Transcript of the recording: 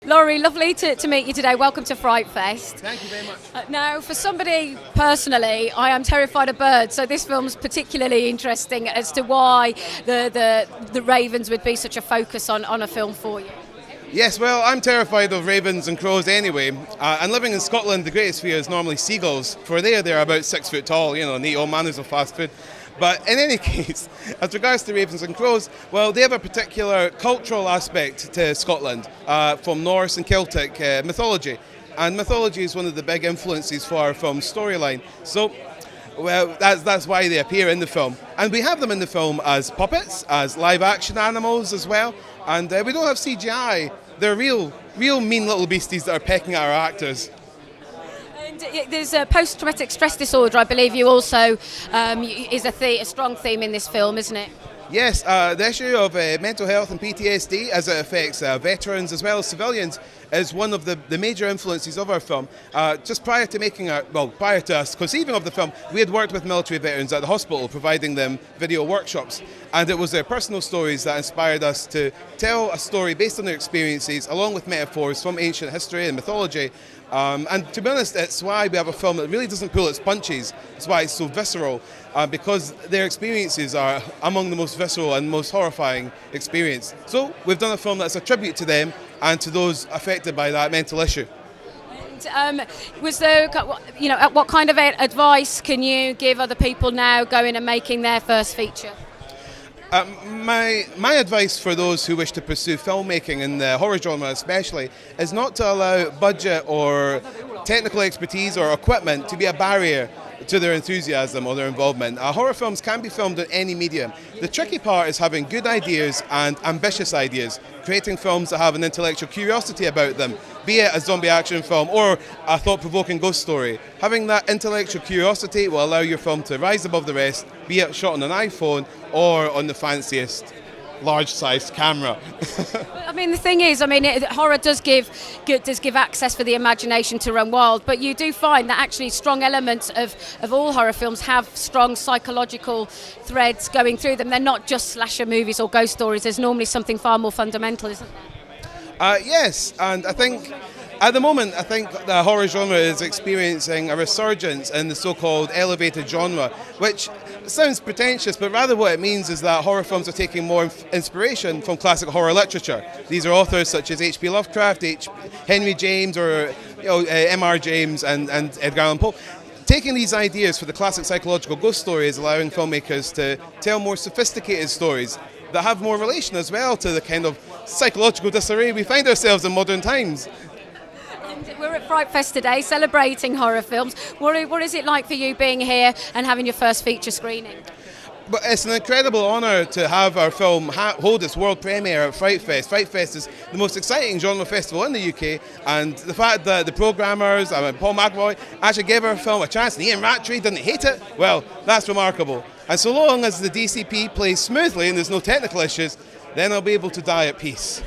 Lawrie, lovely to meet you today. Welcome to FrightFest. Thank you very much. Now, for somebody personally, I am terrified of birds, so this film's particularly interesting as to why the ravens would be such a focus on a film for you. Yes, well, I'm terrified of ravens and crows anyway. And living in Scotland, the greatest fear is normally seagulls. For they're about 6 foot tall, and eat all manners of fast food. But in any case, as regards to ravens and crows, well, they have a particular cultural aspect to Scotland from Norse and Celtic mythology. And mythology is one of the big influences for our film storyline. So, well, that's why they appear in the film. And we have them in the film as puppets, as live action animals as well. And we don't have CGI. They're real mean little beasties that are pecking at our actors. There's a post-traumatic stress disorder, I believe you also is a strong theme in this film, isn't it? Yes, the issue of mental health and PTSD as it affects veterans as well as civilians is one of the major influences of our film. Just prior to us conceiving of the film, we had worked with military veterans at the hospital, providing them video workshops. And it was their personal stories that inspired us to tell a story based on their experiences, along with metaphors from ancient history and mythology. And to be honest, it's why we have a film that really doesn't pull its punches. It's why it's so visceral, because their experiences are among the most visceral and most horrifying experience. So we've done a film that's a tribute to them and to those affected by that mental issue. And was there, what kind of advice can you give other people now going and making their first feature? My advice for those who wish to pursue filmmaking in the horror genre especially is not to allow budget or technical expertise or equipment to be a barrier to their enthusiasm or their involvement. Horror films can be filmed in any medium. The tricky part is having good ideas and ambitious ideas, creating films that have an intellectual curiosity about them, be it a zombie action film or a thought-provoking ghost story. Having that intellectual curiosity will allow your film to rise above the rest, be it shot on an iPhone or on the fanciest large-sized camera. I mean, the thing is, horror does give access for the imagination to run wild, but you do find that actually strong elements of all horror films have strong psychological threads going through them. They're not just slasher movies or ghost stories. There's normally something far more fundamental, isn't there? Yes, and I think at the moment, the horror genre is experiencing a resurgence in the so-called elevated genre, which sounds pretentious, but rather what it means is that horror films are taking more inspiration from classic horror literature. These are authors such as H.P. Lovecraft, Henry James, or M.R. James and Edgar Allan Poe. Taking these ideas for the classic psychological ghost story is allowing filmmakers to tell more sophisticated stories that have more relation as well to the kind of psychological disarray we find ourselves in modern times. We're at FrightFest today celebrating horror films. What is it like for you being here and having your first feature screening? But it's an incredible honour to have our film hold its world premiere at FrightFest. FrightFest is the most exciting genre festival in the UK, and the fact that the programmers, Paul McAvoy, actually gave our film a chance and Ian Rattray didn't hate it, well, that's remarkable. And so long as the DCP plays smoothly and there's no technical issues, then I'll be able to die at peace.